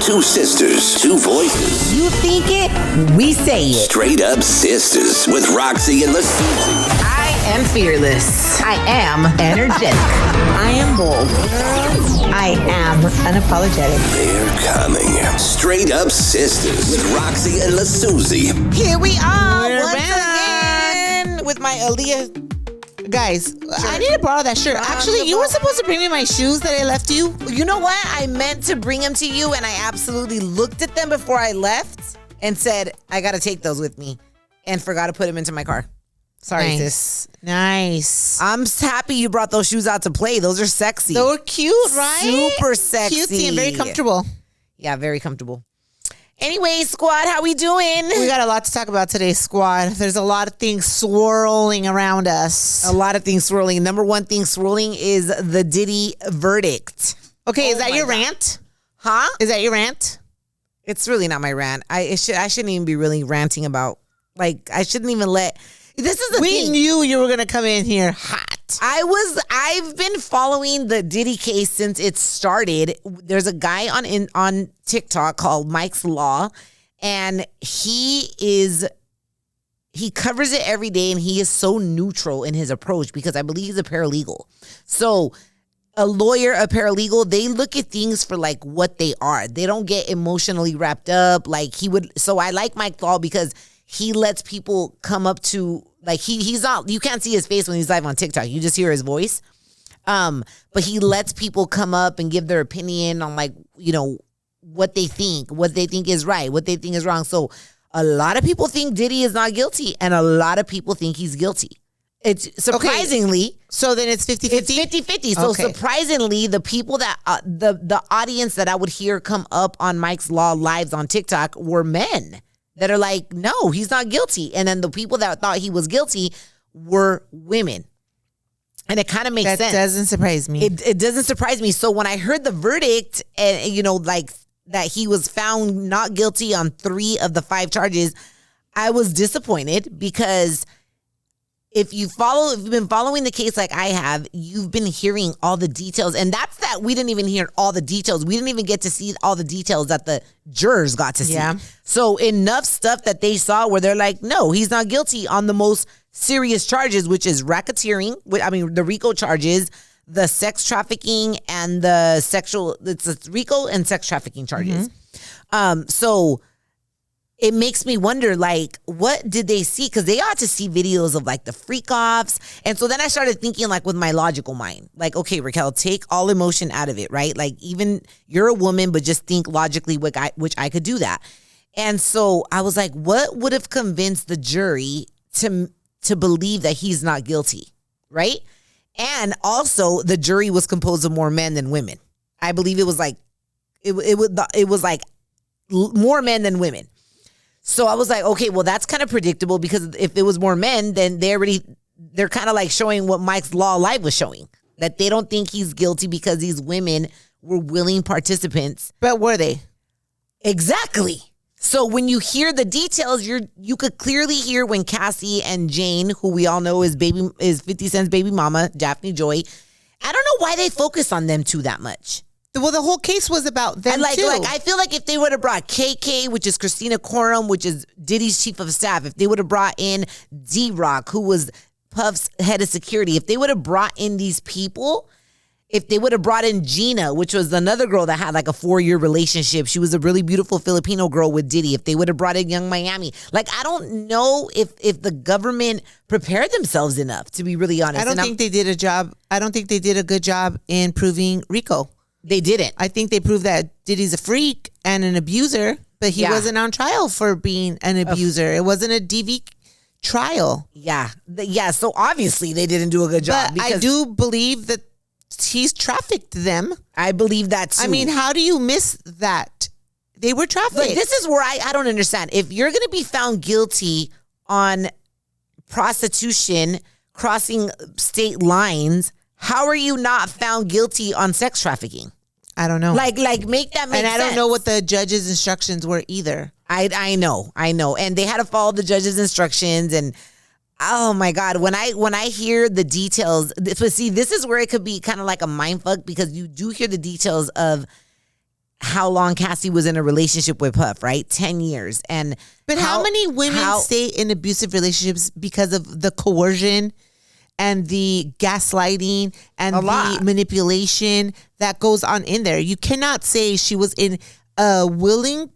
Two sisters, two voices. You think it, we say it. Straight up sisters with Roxy and LaSusie. I am fearless. I am energetic. I am bold. I am unapologetic. They're coming. Straight up sisters with Roxy and LaSusie. Here we are We're once back. again with my Aaliyah. Guys, I need to borrow that shirt. Actually, you were supposed to bring me my shoes that I left you. You know what? I meant to bring them to you, and I absolutely looked at them before I left and said, I got to take those with me, and forgot to put them into my car. Sorry, sis. Nice. I'm happy you brought those shoes out to play. Those are sexy. They were cute, right? Super sexy. Cutesy and very comfortable. Yeah, very comfortable. Anyway, squad, how we doing? We got a lot to talk about today, squad. There's a lot of things swirling around us. A lot of things swirling. Number one thing swirling is the Diddy verdict. Okay, is that your rant? Huh? Is that your rant? It's really not my rant. I shouldn't even be really ranting about, like, I shouldn't even let... This is the We thing. knew you were going to come in here hot. I've been following the Diddy case since it started. There's a guy on TikTok called Mike's Law, and he covers it every day, and he is so neutral in his approach because I believe he's a paralegal. So a lawyer, a paralegal, they look at things for like what they are. They don't get emotionally wrapped up like he would. So I like Mike Law because he lets people come up to, like, he's not, you can't see his face when he's live on TikTok. You just hear his voice. But he lets people come up and give their opinion on, like, you know, what they think is right, what they think is wrong. So a lot of people think Diddy is not guilty, and a lot of people think he's guilty. It's surprisingly. Okay. So then it's 50-50? It's 50-50. So surprisingly, the people that, the audience that I would hear come up on Mike's Law lives on TikTok were men that are like, no, he's not guilty. And then the people that thought he was guilty were women. And it kind of makes sense. That doesn't surprise me. It doesn't surprise me. So when I heard the verdict and, you know, like that he was found not guilty on 3 of the 5 charges, I was disappointed because if you've been following the case like I have, you've been hearing all the details. And that's that we didn't even hear all the details. We didn't even get to see all the details that the jurors got to see. Yeah. So enough stuff that they saw where they're like, no, he's not guilty on the most serious charges, which is racketeering. I mean, the RICO charges, the sex trafficking, and the it's RICO and sex trafficking charges. So it makes me wonder, like, what did they see? Because they ought to see videos of, like, the freak-offs. And so then I started thinking, like, with my logical mind. Like, okay, Raquel, take all emotion out of it, right? Like, even you're a woman, but just think logically, which I could do that. And so I was like, what would have convinced the jury to believe that he's not guilty, right? And also, the jury was composed of more men than women. I believe it was like, it was like more men than women. So I was like, okay, well, that's kind of predictable because if it was more men, then they're kind of like showing what Mike's Law Live was showing, that they don't think he's guilty because these women were willing participants. But were they? Exactly. So when you hear the details, you could clearly hear when Cassie and Jane, who we all know is 50 Cent's baby mama, Daphne Joy. I don't know why they focus on them two that much. Well, the whole case was about them, too. Like, I feel like if they would have brought KK, which is Christina Coram, which is Diddy's chief of staff, if they would have brought in D-Rock, who was Puff's head of security, if they would have brought in these people, if they would have brought in Gina, which was another girl that had like a 4-year relationship, she was a really beautiful Filipino girl with Diddy, if they would have brought in Young Miami, like, I don't know if the government prepared themselves enough, to be really honest. I don't think they did a job. I don't think they did a good job in proving RICO. They didn't. I think they proved that Diddy's a freak and an abuser, but he wasn't on trial for being an abuser. It wasn't a DV trial. Yeah. So obviously they didn't do a good job. But I do believe that he's trafficked them. I believe that too. I mean, how do you miss that? They were trafficked. But this is where I don't understand. If you're going to be found guilty on prostitution, crossing state lines, how are you not found guilty on sex trafficking? I don't know. Like make that make sense. And I don't know what the judge's instructions were either. I know. And they had to follow the judge's instructions. And oh my God, when I hear the details, but see, this is where it could be kind of like a mind fuck, because you do hear the details of how long Cassie was in a relationship with Puff, right? 10 years. But how many women stay in abusive relationships because of the coercion and the gaslighting and the manipulation that goes on in there? You cannot say she was in a willing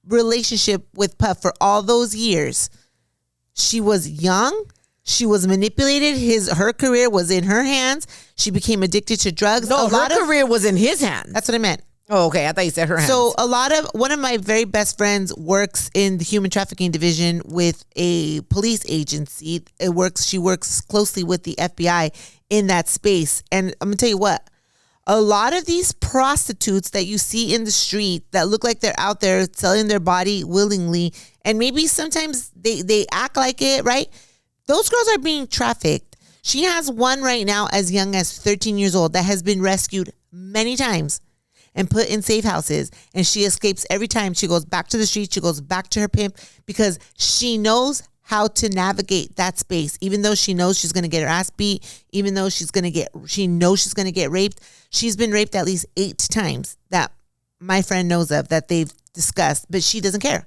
relationship with Puff for all those years. She was young. She was manipulated. Her career was in her hands. She became addicted to drugs. No, her career was in his hands. That's what I meant. Oh, okay. I thought you said her hands. So one of my very best friends works in the human trafficking division with a police agency. She works closely with the FBI in that space. And I'm gonna tell you what, a lot of these prostitutes that you see in the street that look like they're out there selling their body willingly, and maybe sometimes they act like it, right? Those girls are being trafficked. She has one right now as young as 13 years old that has been rescued many times and put in safe houses, and she escapes every time. She goes back to the street. She goes back to her pimp because she knows how to navigate that space. Even though she knows she's going to get her ass beat, even though she knows she's going to get raped. She's been raped at least 8 times that my friend knows of, that they've discussed, but she doesn't care.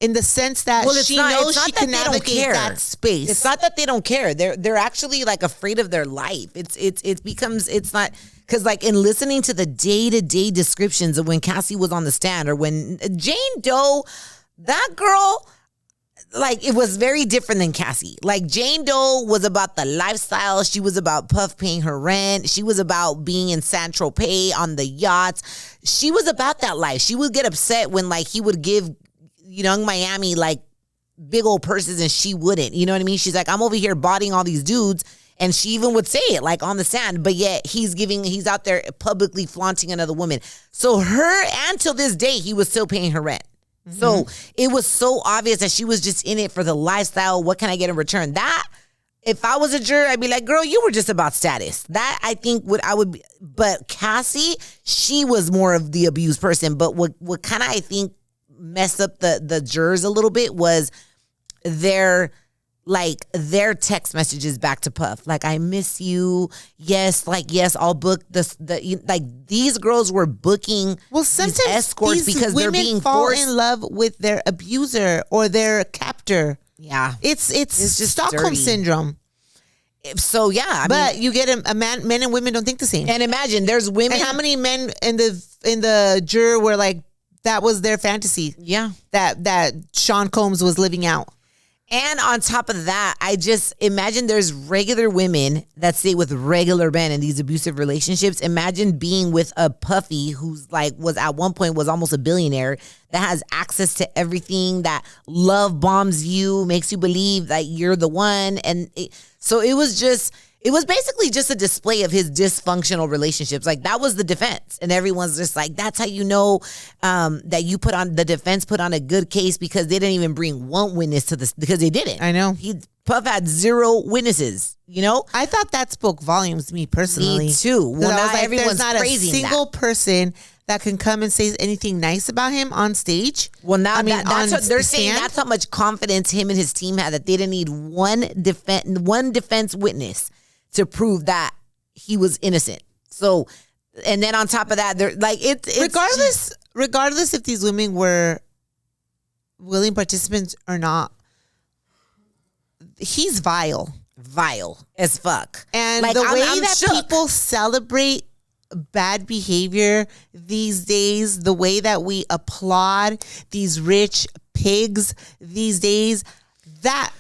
In the sense that she knows she can navigate that space. It's not that they don't care. They're actually like afraid of their life. It's not, because like in listening to the day-to-day descriptions of when Cassie was on the stand, or when Jane Doe, that girl, like it was very different than Cassie. Like Jane Doe was about the lifestyle. She was about Puff paying her rent. She was about being in San Tropez on the yachts. She was about that life. She would get upset when like he would give Young Miami like big old purses and she wouldn't. You know what I mean? She's like, I'm over here bodying all these dudes. And she even would say it like on the stand, but yet he's out there publicly flaunting another woman. So and till this day, he was still paying her rent. Mm-hmm. So it was so obvious that she was just in it for the lifestyle. What can I get in return? That, if I was a juror, I'd be like, girl, you were just about status. That I think but Cassie, she was more of the abused person. But what kind of, I think, messed up the jurors a little bit was their text messages back to Puff. Like, I miss you. Yes, I'll book this. These girls were booking sometimes these escorts because they're being fall forced in love with their abuser or their captor. Yeah. It's just Stockholm dirty. syndrome. So yeah, but you get a man. Men and women don't think the same. And imagine there's women. And how many men in the juror were like, that was their fantasy. Yeah. That Sean Combs was living out. And on top of that, I just imagine there's regular women that stay with regular men in these abusive relationships. Imagine being with a Puffy who's like, was at one point was almost a billionaire, that has access to everything, that love bombs you, makes you believe that you're the one. And so it was basically just a display of his dysfunctional relationships. Like, that was the defense. And everyone's just like, that's how you know that the defense put on a good case, because they didn't even bring one witness to this, because they didn't. I know. Puff had 0 witnesses, you know? I thought that spoke volumes to me personally. Me too. Well, now like, everyone's there's not praising a single person that can come and say anything nice about him on stage. Well, now that's what they're saying. That's how much confidence him and his team had, that they didn't need one defense witness to prove that he was innocent. So, and then on top of that, they're like, it's regardless if these women were willing participants or not, he's vile as fuck. And like, the way that people celebrate bad behavior these days, the way that we applaud these rich pigs these days, that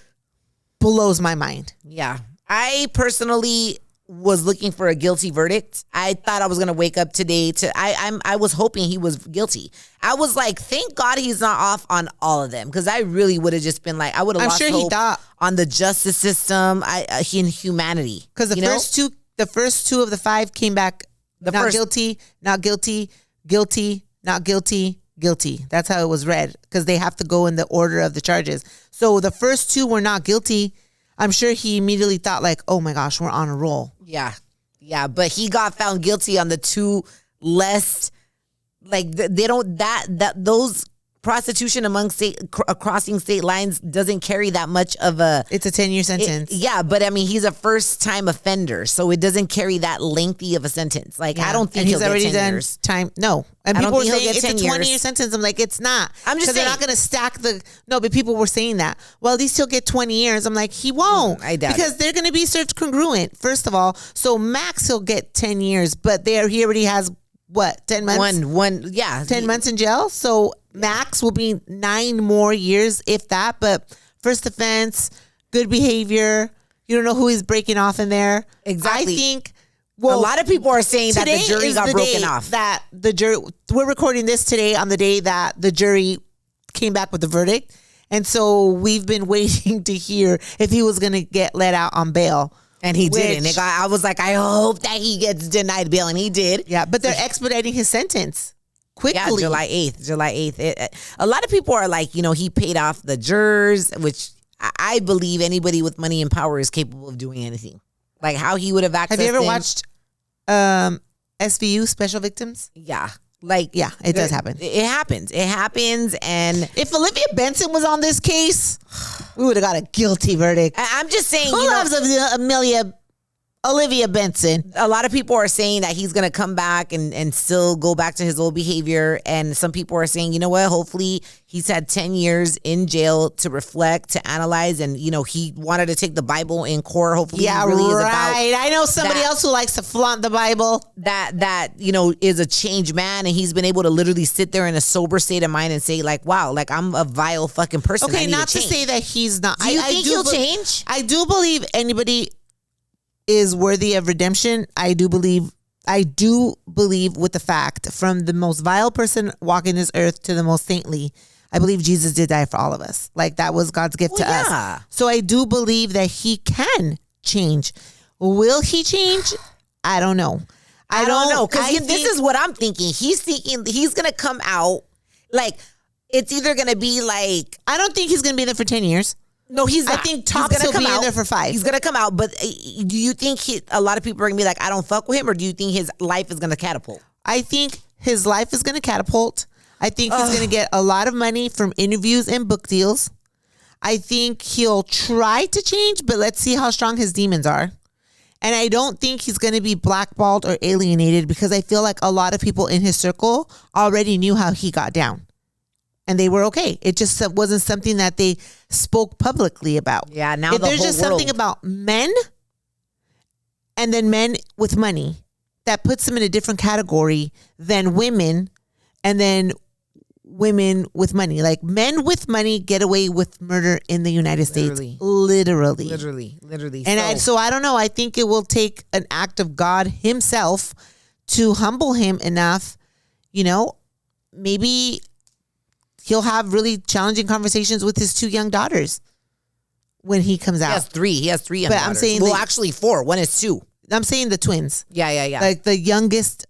blows my mind. Yeah. I personally was looking for a guilty verdict. I thought I was going to wake up today I was hoping he was guilty. I was like, thank God he's not off on all of them, because I really would have just been like, I would have lost hope on the justice system, in humanity. Because the first two of the 5 came back guilty, not guilty, guilty, not guilty, guilty. That's how it was read, because they have to go in the order of the charges. So the first 2 were not guilty. I'm sure he immediately thought like, oh my gosh, we're on a roll. Yeah. Yeah. But he got found guilty on the 2 less, like they don't, those prostitution crossing state lines doesn't carry that much of a. It's a 10-year sentence. Yeah, but I mean, he's a first-time offender, so it doesn't carry that lengthy of a sentence. Like, I don't think and he's already get 10 done years. time. No, and I don't people were think saying he'll get it's 10 a 20-year years. sentence. I'm like, it's not. I'm just because they're saying. not going to stack the. No, but people were saying that. Well, at least he'll get 20 years. I'm like, he won't. I doubt because they're going to be served congruent. First of all, so max he'll get 10 years, but he already has what 10 months. Yeah, 10 months in jail. So max will be 9 more years, if that. But first offense, good behavior. You don't know who he's breaking off in there. Exactly. I think. Well, a lot of people are saying that the jury got broken off. That the jury. We're recording this today on the day that the jury came back with the verdict, and so we've been waiting to hear if he was going to get let out on bail. And he didn't. I was like, I hope that he gets denied bail, and he did. Yeah, but they're expediting his sentence quickly. Yeah, July 8th. A lot of people are like, he paid off the jurors, which I believe anybody with money and power is capable of doing anything. Like how he would have accessed. Have you ever watched SVU, Special Victims? Yeah. It does happen. It happens. And if Olivia Benson was on this case, we would have got a guilty verdict. I'm just saying, who loves Olivia Benson? A lot of people are saying that he's going to come back and still go back to his old behavior. And some people are saying, you know what, hopefully he's had 10 years in jail to reflect, to analyze. And, he wanted to take the Bible in court. Hopefully he really is about. I know somebody else who likes to flaunt the Bible. That is a changed man. And he's been able to literally sit there in a sober state of mind and say, like, wow, like I'm a vile fucking person. Okay, not to say that he's not. Do you think he'll change? I do believe anybody is worthy of redemption. I do believe with the fact from the most vile person walking this earth to the most saintly, I believe Jesus did die for all of us. Like that was God's gift to us. So I do believe that he can change. Will he change? I don't know. I don't know. Because this is what I'm thinking. He's going to come out like it's either going to be like. I don't think he's going to be there for 10 years. No, he's not. I think tops he'll be in there for 5. He's going to come out. But do you think a lot of people are going to be like, I don't fuck with him? Or do you think his life is going to catapult? I think his life is going to catapult. I think he's going to get a lot of money from interviews and book deals. I think he'll try to change, but let's see how strong his demons are. And I don't think he's going to be blackballed or alienated because I feel like a lot of people in his circle already knew how he got down. And they were okay. It just wasn't something that they spoke publicly about. Yeah, now if there's just something about men and then men with money that puts them in a different category than women and then women with money. Like men with money get away with murder in the United States. Literally. And so I don't know. I think it will take an act of God himself to humble him enough. Maybe he'll have really challenging conversations with his 2 young daughters when he comes out. He has 3 young daughters. I'm saying actually 4. One is 2. I'm saying the twins. Yeah. Like the youngest,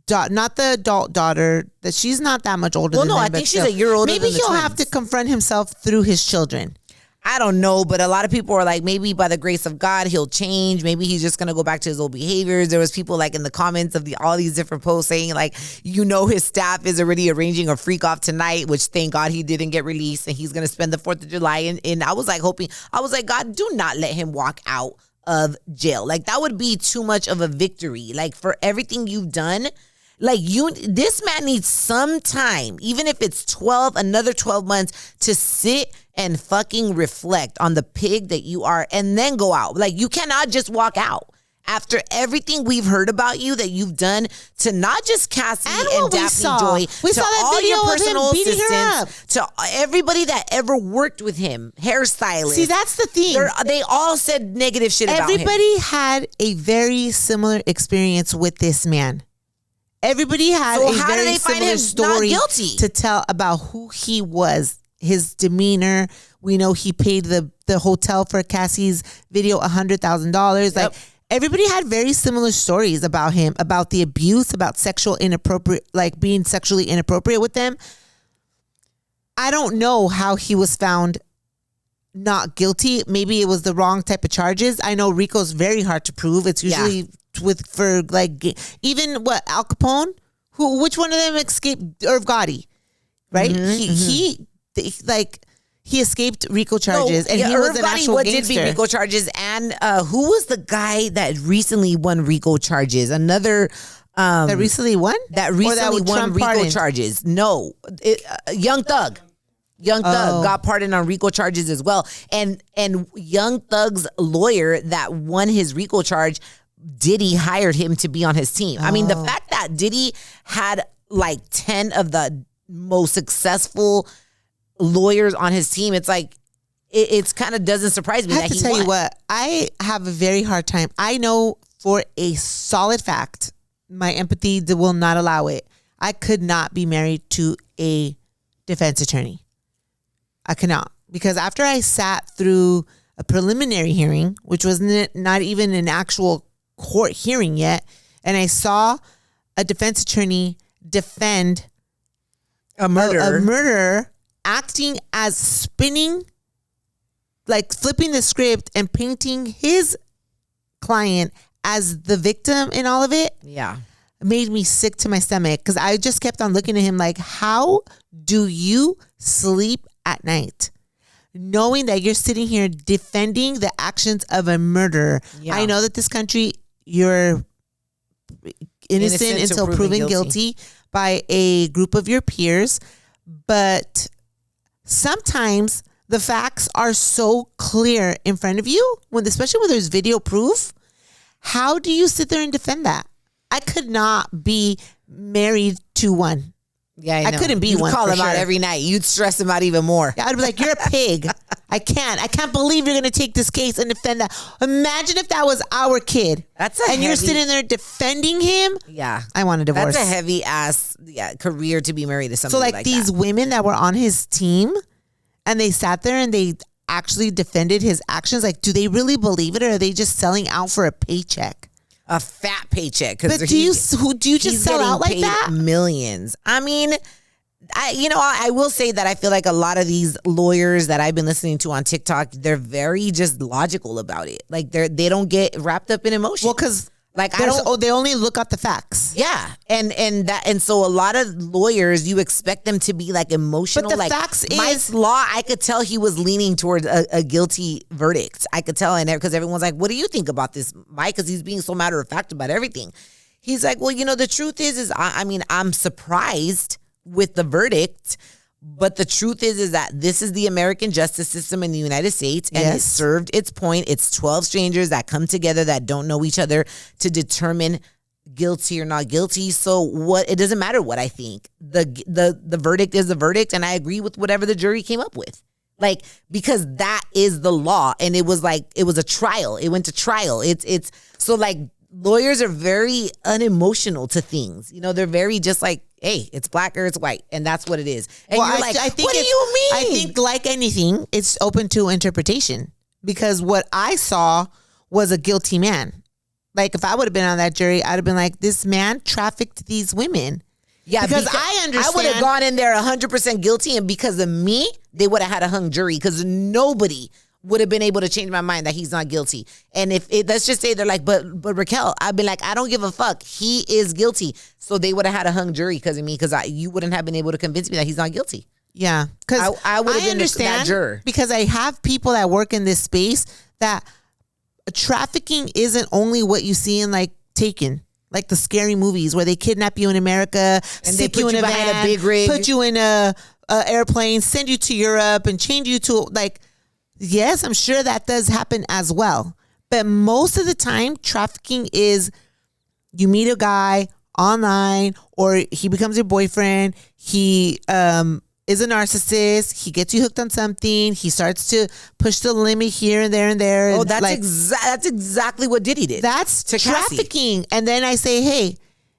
not the adult daughter. That she's not that much older. Well, no, I think she's a year older. Maybe than the he'll twins. have to confront himself through his children. I don't know, but a lot of people are like, maybe by the grace of God, he'll change. Maybe he's just going to go back to his old behaviors. There was people like in the comments of all these different posts saying like, his staff is already arranging a freak off tonight, which thank God he didn't get released. And he's going to spend the 4th of July. And I was like God, do not let him walk out of jail. Like that would be too much of a victory. Like for everything you've done. Like this man needs some time, even if it's another 12 months to sit and fucking reflect on the pig that you are and then go out. Like you cannot just walk out after everything we've heard about you that you've done to not just Cassie and Daphne Joy, we to saw that all video your of personal him beating her assistants, to everybody that ever worked with him, hairstylists. See, that's the thing. They all said negative shit about him. Everybody had a very similar experience with this man. Everybody had a very similar story to tell about who he was, his demeanor. We know he paid the hotel for Cassie's video $100,000. Like everybody had very similar stories about him, about the abuse, about being sexually inappropriate with them. I don't know how he was found not guilty. Maybe it was the wrong type of charges. I know RICO's very hard to prove. It's usually even Al Capone, which one of them escaped? Irv Gotti. right? He escaped RICO charges, and he was an actual what gangster. did beat RICO charges, and who was the guy that recently won RICO charges? Another that recently won? That recently won Trump RICO pardoned? charges. No, Young Thug. Young Thug got pardoned on RICO charges as well. And Young Thug's lawyer that won his RICO charge, Diddy hired him to be on his team. I mean, the fact that Diddy had like 10 of the most successful lawyers on his team, it's like, it's kind of doesn't surprise me I have that to he tell won. you what, I have a very hard time. I know for a solid fact, my empathy will not allow it. I could not be married to a defense attorney. I cannot. Because after I sat through a preliminary hearing, which was not even an actual court hearing yet, and I saw a defense attorney defend A murderer. acting as spinning, like flipping the script and painting his client as the victim in all of it. Yeah. Made me sick to my stomach because I just kept on looking at him like, how do you sleep at night knowing that you're sitting here defending the actions of a murderer? Yeah. I know that this country, you're innocent Innocent until till proven guilty by a group of your peers, but sometimes the facts are so clear in front of you, especially when there's video proof. How do you sit there and defend that? I could not be married to one. Yeah, I know. couldn't be You'd one. call for him out sure. every night. You'd stress him out even more. I'd be like, you're a pig. I can't believe you're going to take this case and defend that. Imagine if that was our kid. And you're sitting there defending him. Yeah. I want a divorce. That's a heavy ass career to be married to somebody So like these that. women that were on his team and they sat there and they actually defended his actions. Like, do they really believe it, or are they just selling out for a paycheck? A fat paycheck. But do you just sell out like that? Millions. I mean, I will say that I feel like a lot of these lawyers that I've been listening to on TikTok, they're very just logical about it. Like they don't get wrapped up in emotion. Well, because like they only look up the facts. Yeah, and so a lot of lawyers, you expect them to be like emotional. But the like facts Mike's is law, I could tell he was leaning towards a guilty verdict. I could tell, and because everyone's like, "What do you think about this, Mike?" Because he's being so matter of fact about everything. He's like, "Well, the truth is I mean, I'm surprised with the verdict." But the truth is that this is the American justice system in the United States, and it served its point. It's 12 strangers that come together that don't know each other to determine guilty or not guilty. So it doesn't matter what I think. The verdict is the verdict, and I agree with whatever the jury came up with. Like, because that is the law, and it was a trial. It went to trial. It's so like lawyers are very unemotional to things. They're very just like, hey, it's black or it's white, and that's what it is. And you're like, what do you mean? I think like anything, it's open to interpretation, because what I saw was a guilty man. Like, if I would have been on that jury, I'd have been like, this man trafficked these women. Yeah, because I understand. I would have gone in there 100% guilty, and because of me, they would have had a hung jury, because nobody would have been able to change my mind that he's not guilty. And let's just say they're like, but Raquel, I'd be like, I don't give a fuck. He is guilty. So they would have had a hung jury because of me, because you wouldn't have been able to convince me that he's not guilty. Yeah, because I would have been understand that juror. Because I have people that work in this space that trafficking isn't only what you see in like Taken, like the scary movies where they kidnap you in America and they put you in behind van, a big rig, put you in a airplane, send you to Europe, and change you to like. Yes, I'm sure that does happen as well. But most of the time, trafficking is you meet a guy online, or he becomes your boyfriend. He is a narcissist. He gets you hooked on something. He starts to push the limit here and there and there. Oh, that's exactly what Diddy did. That's trafficking. And then I say, hey,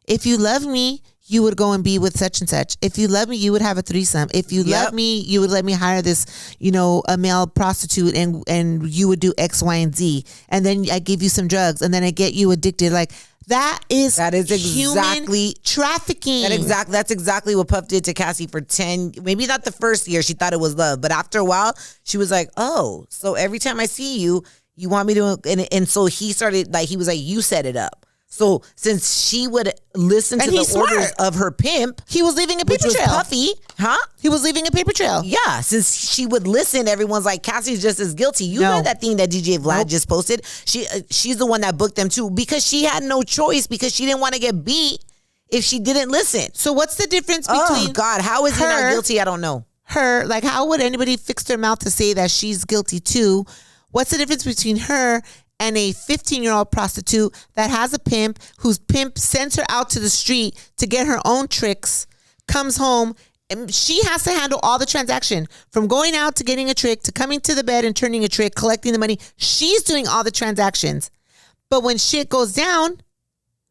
if you love me, you would go and be with such and such. If you love me, you would have a threesome. If you love me, you would let me hire this, a male prostitute, and you would do X, Y, and Z. And then I give you some drugs, and then I get you addicted. Like that is exactly trafficking. That's exactly what Puff did to Cassie for 10. Maybe not the first year, she thought it was love, but after a while, she was like, oh, so every time I see you, you want me to, and so he started like, he was like, you set it up. So since she would listen to And the he's orders smart. of her pimp, He was leaving a which paper was trail. Puffy, huh? He was leaving a paper trail. Yeah, since she would listen, everyone's like, Cassie's just as guilty. You No. read that thing that DJ Vlad Nope. just posted? She's the one that booked them too because she had no choice because she didn't want to get beat if she didn't listen. So what's the difference between Oh God, how is he not her- guilty? I don't know. her? Like, how would anybody fix their mouth to say that she's guilty too? What's the difference between her and a 15-year-old prostitute that has a pimp whose pimp sends her out to the street to get her own tricks, comes home, and she has to handle all the transaction from going out to getting a trick to coming to the bed and turning a trick, collecting the money. She's doing all the transactions. But when shit goes down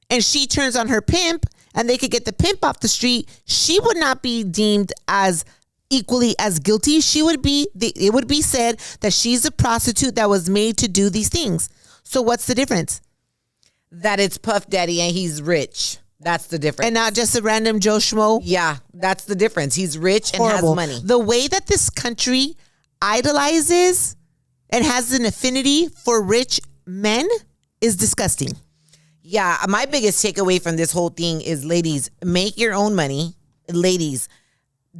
and she turns on her pimp and they could get the pimp off the street, she would not be deemed as equally as guilty. It would be said that she's a prostitute that was made to do these things. So what's the difference? That it's Puff Daddy and he's rich. That's the difference. And not just a random Joe Schmo? Yeah, that's the difference. He's rich and Horrible. has money. The way that this country idolizes and has an affinity for rich men is disgusting. Yeah, my biggest takeaway from this whole thing is, ladies, make your own money. Ladies,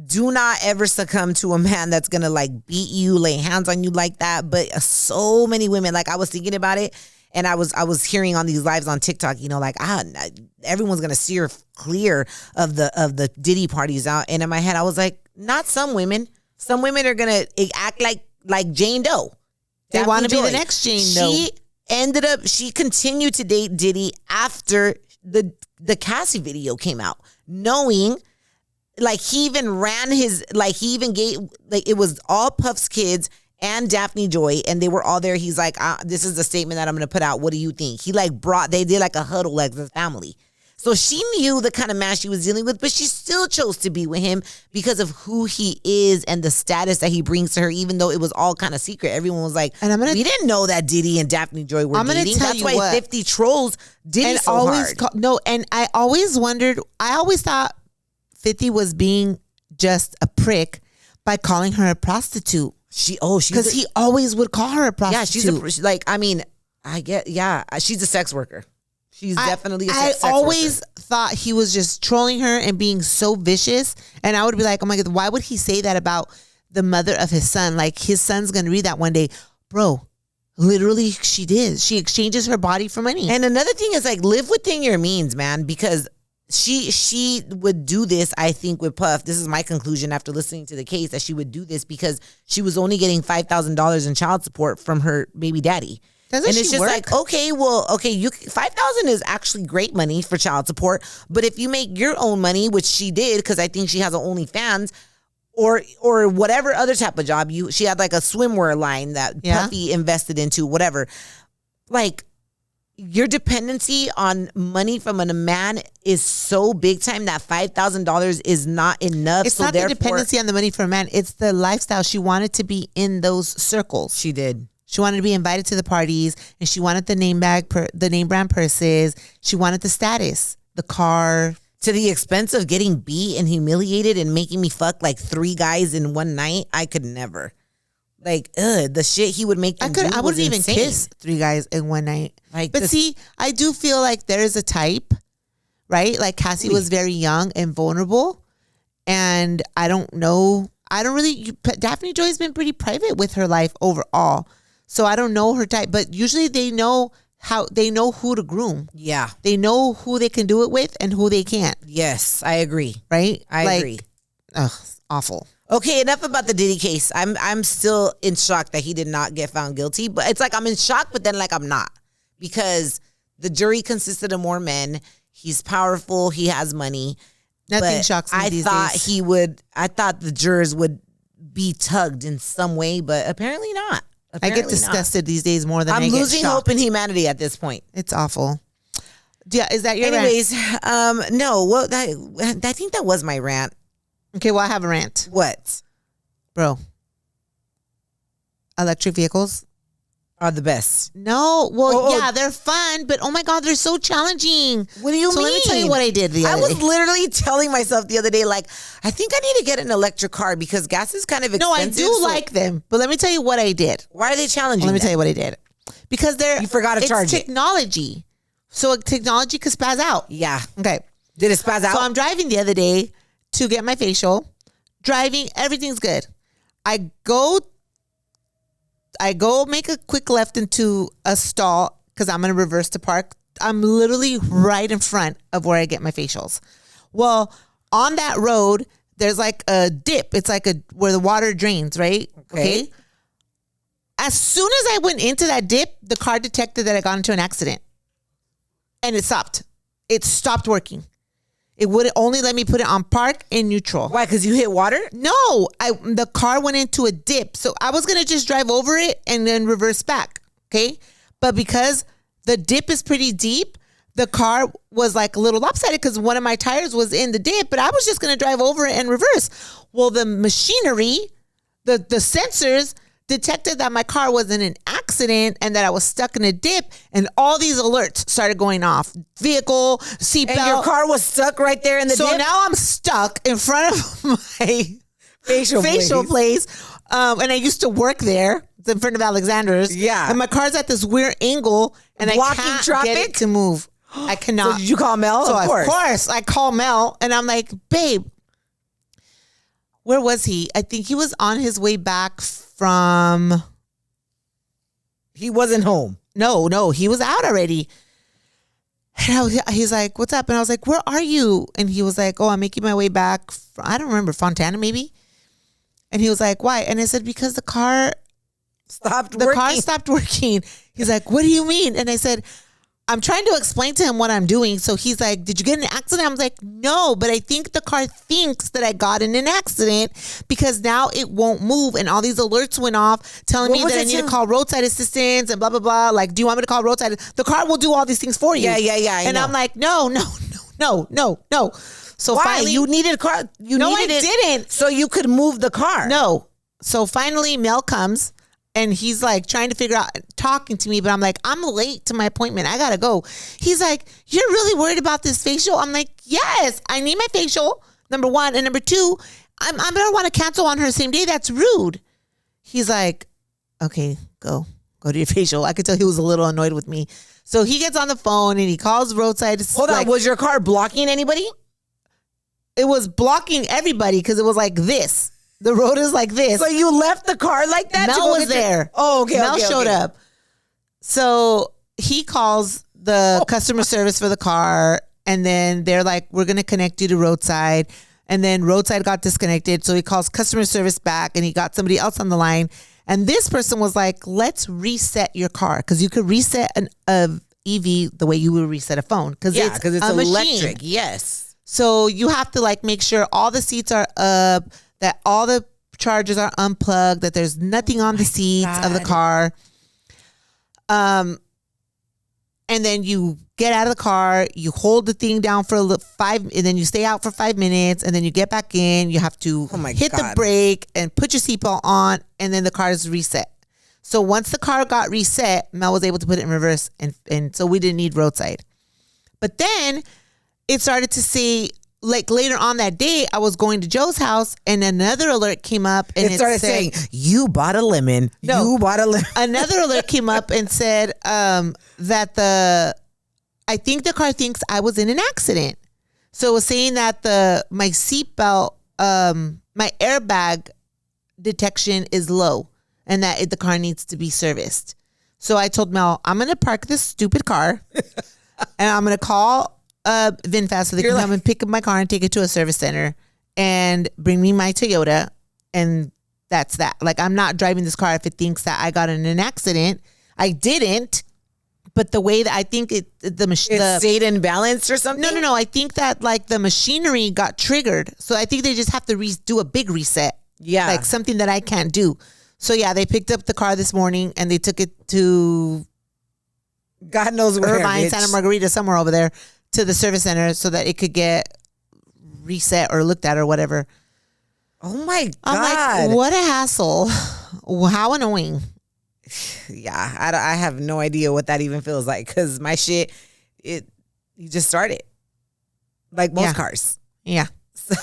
do not ever succumb to a man that's gonna like beat you, lay hands on you like that. But so many women, like I was thinking about it, and I was hearing on these lives on TikTok, like everyone's gonna steer clear of the Diddy parties out. And in my head, I was like, not some women. Some women are gonna act like Jane Doe. They want to be Daphne the Joy. next Jane Doe. She continued to date Diddy after the Cassie video came out, knowing like he even gave, like it was all Puff's kids and Daphne Joy, and they were all there. He's like, this is the statement that I'm going to put out. What do you think? They did like a huddle like the family. So she knew the kind of man she was dealing with, but she still chose to be with him because of who he is and the status that he brings to her, even though it was all kind of secret. Everyone was like, we didn't know that Diddy and Daphne Joy were dating. Tell That's you why what. 50 trolls Diddy And so hard. and I always wondered, I always thought 50 was being just a prick by calling her a prostitute. Because he always would call her a prostitute. She's a sex worker. She's definitely a sex I always worker. thought he was just trolling her and being so vicious. And I would be like, oh my God, why would he say that about the mother of his son? Like his son's going to read that one day. Bro, literally she did. She exchanges her body for money. And another thing is like, live within your means, man, because she would do this, I think, with Puff. This is my conclusion after listening to the case, that she would do this because she was only getting $5,000 in child support from her baby daddy. Doesn't and she it's just work? like, you $5,000 is actually great money for child support, but if you make your own money, which she did, because I think she has an OnlyFans or whatever other type of job, she had like a swimwear line that Puffy invested into, whatever. Like, your dependency on money from a man is so big time that $5,000 is not enough. It's not the dependency on the money for a man. It's the lifestyle. She wanted to be in those circles. She did. She wanted to be invited to the parties, and she wanted the name brand purses. She wanted the status, the car. To the expense of getting beat and humiliated and making me fuck like 3 guys in one night. I could never. Like, the shit he would make them do I was wouldn't even insane. kiss 3 guys in one night. Like, See, I do feel like there is a type, right? Like Cassie was very young and vulnerable, and I don't know. Daphne Joy's been pretty private with her life overall, so I don't know her type. But usually they know who to groom. Yeah, they know who they can do it with and who they can't. Yes, I agree. Right? I agree. Ugh, awful. Okay, enough about the Diddy case. I'm still in shock that he did not get found guilty. But it's like I'm in shock, but then like I'm not, because the jury consisted of more men. He's powerful. He has money. Nothing shocks me these days. I thought the jurors would be tugged in some way, but apparently not. I get disgusted these days more than I I'm get losing shocked. hope in humanity at this point. It's awful. Yeah, is that your Anyways, rant? no. Well, I think that was my rant. Okay, well, I have a rant. What? Bro. Electric vehicles are the best. No, well, they're fun, but oh my God, they're so challenging. What do you mean? Let me tell you what I did the other day. I was literally telling myself the other day, like, I think I need to get an electric car because gas is kind of expensive. No, I do like them, but let me tell you what I did. Why are they challenging? Let me tell you what I did. Because you forgot to charge technology. So technology could spaz out. Yeah. Okay. Did it spaz out? So I'm driving the other day to get my facial. Driving, everything's good. I go make a quick left into a stall because I'm going to reverse to park. I'm literally right in front of where I get my facials. Well, on that road, there's like a dip. It's like where the water drains, right? Okay. As soon as I went into that dip, the car detected that I got into an accident. And it stopped. It stopped working. It would only let me put it on park and neutral. Why? Because you hit water? No, the car went into a dip. So I was going to just drive over it and then reverse back. Okay. But because the dip is pretty deep, the car was like a little lopsided because one of my tires was in the dip, but I was just going to drive over it and reverse. Well, the machinery, the sensors detected that my car was in an accident and that I was stuck in a dip, and all these alerts started going off. Vehicle, seatbelt. And your car was stuck right there in the dip? So now I'm stuck in front of my facial place. And I used to work there. It's in front of Alexander's. Yeah. And my car's at this weird angle and Blocking I can't traffic? get it to move. I cannot. So did you call Mel? So of course I call Mel and I'm like, babe, where was he? I think he was on his way back from... He wasn't home. No, he was out already. And he's like, what's up? And I was like, where are you? And he was like, oh, I'm making my way back. I don't remember, Fontana maybe? And he was like, why? And I said, because the car stopped working. He's like, what do you mean? And I said, I'm trying to explain to him what I'm doing. So he's like, did you get in an accident? I was like, no, but I think the car thinks that I got in an accident because now it won't move. And all these alerts went off telling me that I need to call roadside assistance and blah, blah, blah. Like, do you want me to call roadside? The car will do all these things for you. Yeah. And I'm like, no. So why? finally, You needed a car. I didn't. So you could move the car. No. So finally Mel comes and he's like trying to figure out, talking to me, but I'm like, I'm late to my appointment. I gotta go. He's like, you're really worried about this facial? I'm like, yes, I need my facial, number one. And number two, I'm gonna want to cancel on her the same day. That's rude. He's like, okay, go to your facial. I could tell he was a little annoyed with me. So he gets on the phone and he calls roadside. Hold on, was your car blocking anybody? It was blocking everybody because it was like this. The road is like this. So you left the car like that? Mel was there. Oh, okay. Mel showed up. So he calls the customer service for the car, and then they're like, we're going to connect you to roadside. And then roadside got disconnected. So he calls customer service back, and he got somebody else on the line. And this person was like, let's reset your car. Because you could reset an EV the way you would reset a phone. Because it's electric. Yes. So you have to like make sure all the seats are up, that all the chargers are unplugged, that there's nothing on the seats of the car. And then you get out of the car, you hold the thing down for and then you stay out for 5 minutes, and then you get back in. You have to hit the brake and put your seatbelt on, and then the car is reset. So once the car got reset, Mel was able to put it in reverse, and so we didn't need roadside. But then it started to say, like later on that day, I was going to Joe's house and another alert came up and it started saying, you bought a lemon. No, you bought a lemon. Another alert came up and said that I think the car thinks I was in an accident. So it was saying that my seatbelt, my airbag detection is low and that the car needs to be serviced. So I told Mel, I'm going to park this stupid car and I'm going to call VinFast so they can come and pick up my car and take it to a service center and bring me my Toyota, and that's that. Like, I'm not driving this car if it thinks that I got in an accident. I didn't, but the way that I think it stayed in balance or something. No. I think that like the machinery got triggered, so I think they just have to do a big reset. Yeah, like something that I can't do. So yeah, they picked up the car this morning and they took it to God knows where, Irvine, Santa Margarita, somewhere over there, to the service center so that it could get reset or looked at or whatever. Oh my God. I'm like, what a hassle. How annoying. Yeah, I have no idea what that even feels like because my shit, you just started. Like most cars. Yeah. So,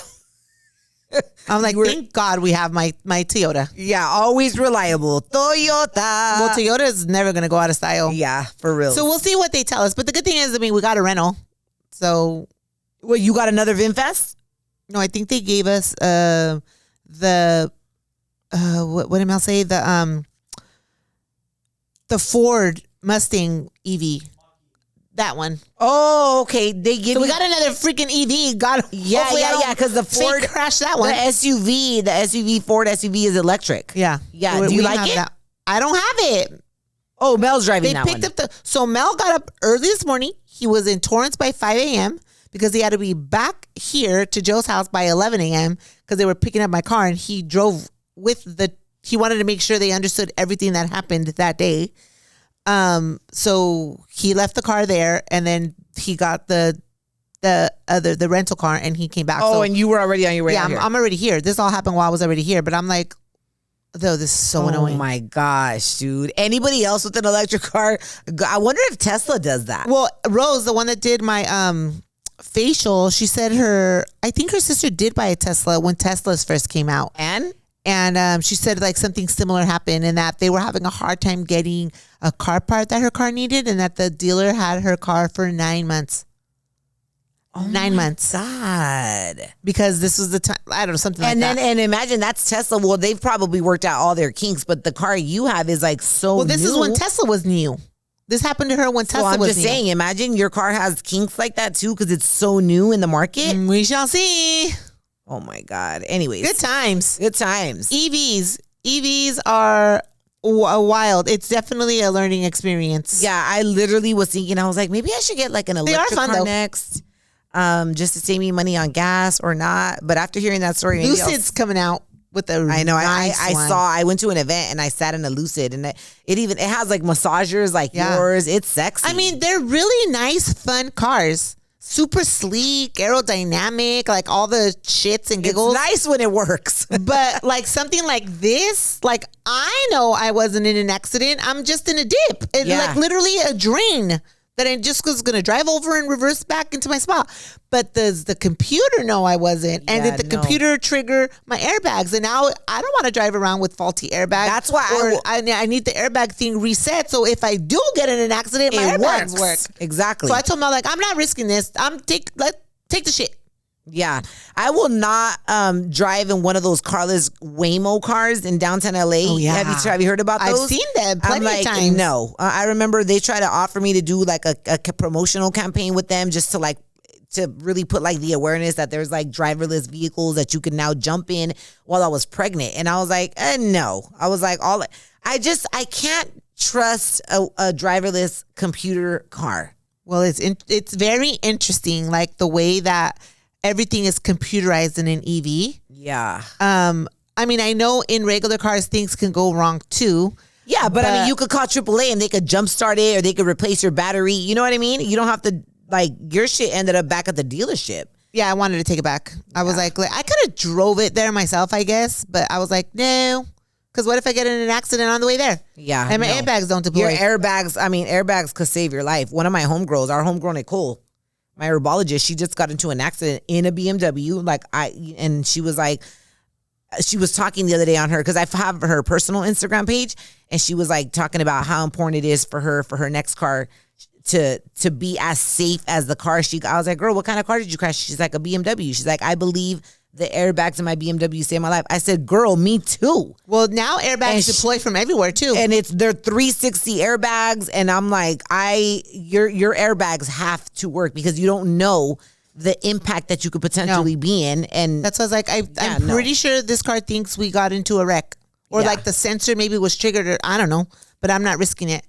I'm like, thank God we have my Toyota. Yeah, always reliable. Toyota. Well, Toyota is never going to go out of style. Yeah, for real. So we'll see what they tell us. But the good thing is, I mean, we got a rental. So. Well, you got another VinFast? No, I think they gave us what did Mel say? The Ford Mustang EV. That one. Oh, okay. They give So we got another freaking EV. Yeah. Because the Ford crashed that one. The SUV Ford SUV is electric. Yeah. Yeah. Do you like it? That. I don't have it. Oh, Mel's driving that one. They picked up so Mel got up early this morning. He was in Torrance by 5 a.m. because he had to be back here to Joe's house by 11 a.m. because they were picking up my car, and he drove he wanted to make sure they understood everything that happened that day. So he left the car there, and then he got the rental car, and he came back. Oh, and you were already on your way. Yeah, I'm already here. This all happened while I was already here, but I'm like, though, this is so annoying. Oh my gosh, dude! Anybody else with an electric car? I wonder if Tesla does that. Well, Rose, the one that did my facial, she said I think her sister did buy a Tesla when Teslas first came out, and she said like something similar happened, and that they were having a hard time getting a car part that her car needed, and that the dealer had her car for 9 months. Oh 9 months. God. Because this was the time, I don't know, something like that. And imagine that's Tesla. Well, they've probably worked out all their kinks, but the car you have is like so Well, this new. is when Tesla was new. This happened to her when Tesla was new. I'm just saying, imagine your car has kinks like that too because it's so new in the market. We shall see. Oh my God. Anyways. Good times. Good times. EVs are wild. It's definitely a learning experience. Yeah, I literally was thinking, I was like, maybe I should get like an electric car though. next. Just to save me money on gas or not. But after hearing that story, maybe Lucid's coming out with a I know. nice I went to an event and I sat in a Lucid, and it has like massagers like yours. It's sexy. I mean, they're really nice, fun cars. Super sleek, aerodynamic, like all the shits and giggles. It's nice when it works. But like something like this, like I know I wasn't in an accident. I'm just in a dip. It's like literally a drain that I just was going to drive over and reverse back into my spot. But does the computer know I wasn't? And did the computer trigger my airbags? And now I don't want to drive around with faulty airbags. That's why I need the airbag thing reset. So if I do get in an accident, my airbags work. Exactly. So I told Mel, like, I'm not risking this. Take the shit. Yeah. I will not drive in one of those carless Waymo cars in downtown LA. Oh, yeah. Have you heard about those? I've seen them plenty of times. No. I remember they tried to offer me to do like a promotional campaign with them just to really put like the awareness that there's like driverless vehicles that you can now jump in while I was pregnant. And I was like, no. I was like, I can't trust a driverless computer car. Well, it's very interesting, like the way that everything is computerized in an EV. Yeah. I mean, I know in regular cars things can go wrong too. Yeah, but I mean, you could call AAA and they could jumpstart it, or they could replace your battery. You know what I mean? You don't have to, like, your shit ended up back at the dealership. Yeah, I wanted to take it back. I was like, I could have drove it there myself, I guess, but I was like, no. Because what if I get in an accident on the way there? Yeah. And my airbags don't deploy. Your airbags could save your life. One of my homegirls, our homegrown Nicole, my herbologist, she just got into an accident in a BMW. And she was like, she was talking the other day on her, because I have her personal Instagram page, and she was like talking about how important it is for her next car to be as safe as the car I was like, girl, what kind of car did you crash? She's like, a BMW. She's like, I believe the airbags in my BMW saved my life. I said, girl, me too. Well, now airbags deploy from everywhere too. And they're 360 airbags. And I'm like, your airbags have to work, because you don't know the impact that you could potentially be in. And that's what I was like, I'm pretty sure this car thinks we got into a wreck, or like the sensor maybe was triggered, or I don't know, but I'm not risking it.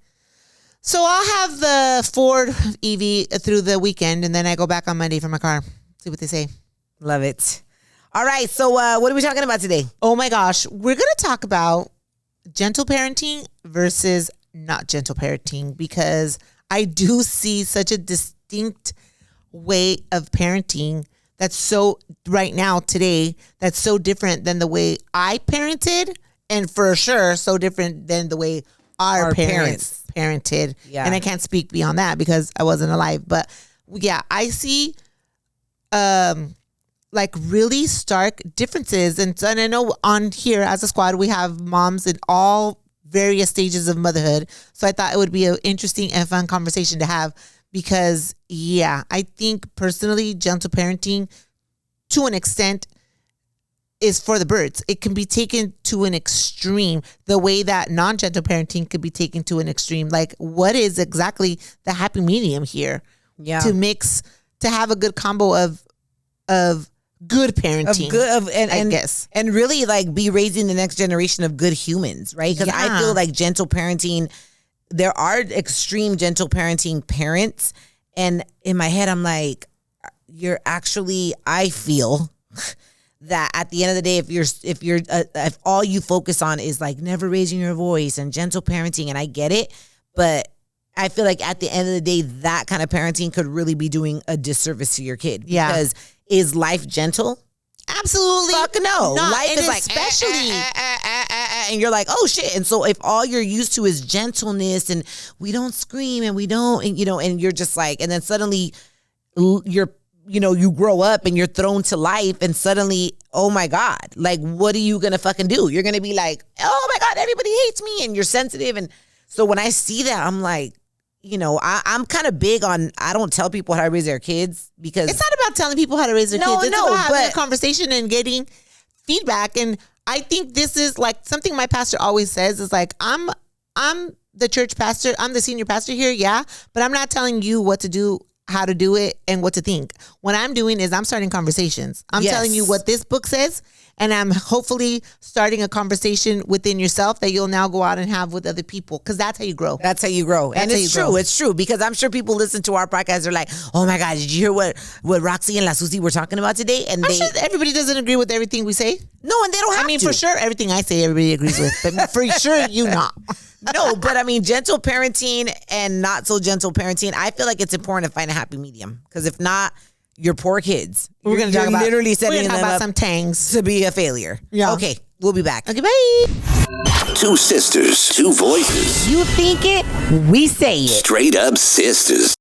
So I'll have the Ford EV through the weekend, and then I go back on Monday for my car. See what they say. Love it. All right. So what are we talking about today? Oh my gosh. We're going to talk about gentle parenting versus not gentle parenting, because I do see such a distinct way of parenting that's so right now today, that's so different than the way I parented, and for sure so different than the way our parents parented. Yeah. And I can't speak beyond that because I wasn't alive. But yeah, I see like really stark differences. And I know on here as a squad, we have moms in all various stages of motherhood. So I thought it would be an interesting and fun conversation to have because, yeah, I think personally, gentle parenting to an extent is for the birds. It can be taken to an extreme the way that non-gentle parenting could be taken to an extreme. Like, what is exactly the happy medium here? Yeah. To have a good combo of good parenting. I guess. And really like be raising the next generation of good humans, right? Because I feel like gentle parenting, there are extreme gentle parenting parents. And in my head, I'm like, I feel that at the end of the day, if all you focus on is like never raising your voice and gentle parenting, and I get it, but I feel like at the end of the day, that kind of parenting could really be doing a disservice to your kid. Yeah. Because is life gentle? Absolutely. Fuck no. Life is like, especially. And you're like, oh shit. And so if all you're used to is gentleness and we don't scream and we don't, and, and you're just like, and then suddenly you grow up and you're thrown to life and suddenly, oh my God, like, what are you going to fucking do? You're going to be like, oh my God, everybody hates me and you're sensitive. And so when I see that, I'm like, I'm kind of big on, I don't tell people how to raise their kids because it's not about telling people how to raise their kids. It's about having a conversation and getting feedback. And I think this is like something my pastor always says is like, I'm the church pastor. I'm the senior pastor here. Yeah. But I'm not telling you what to do, how to do it, and what to think. What I'm doing is I'm starting conversations. I'm telling you what this book says, and I'm hopefully starting a conversation within yourself that you'll now go out and have with other people, because that's how you grow. That's how you grow. And it's true. It's true, because I'm sure people listen to our podcast are like, oh my God, did you hear what Roxy and La Susie were talking about today? And I'm sure everybody doesn't agree with everything we say. No, and they don't have to. For sure, everything I say, everybody agrees with. But for sure, you not. No, but I mean, gentle parenting and not so gentle parenting, I feel like it's important to find a happy medium. Because if not, your poor kids. We're going to talk about literally setting them up some tangs to be a failure. Yeah. Okay, we'll be back. Okay, bye. Two sisters, two voices. You think it, we say it. Straight up sisters.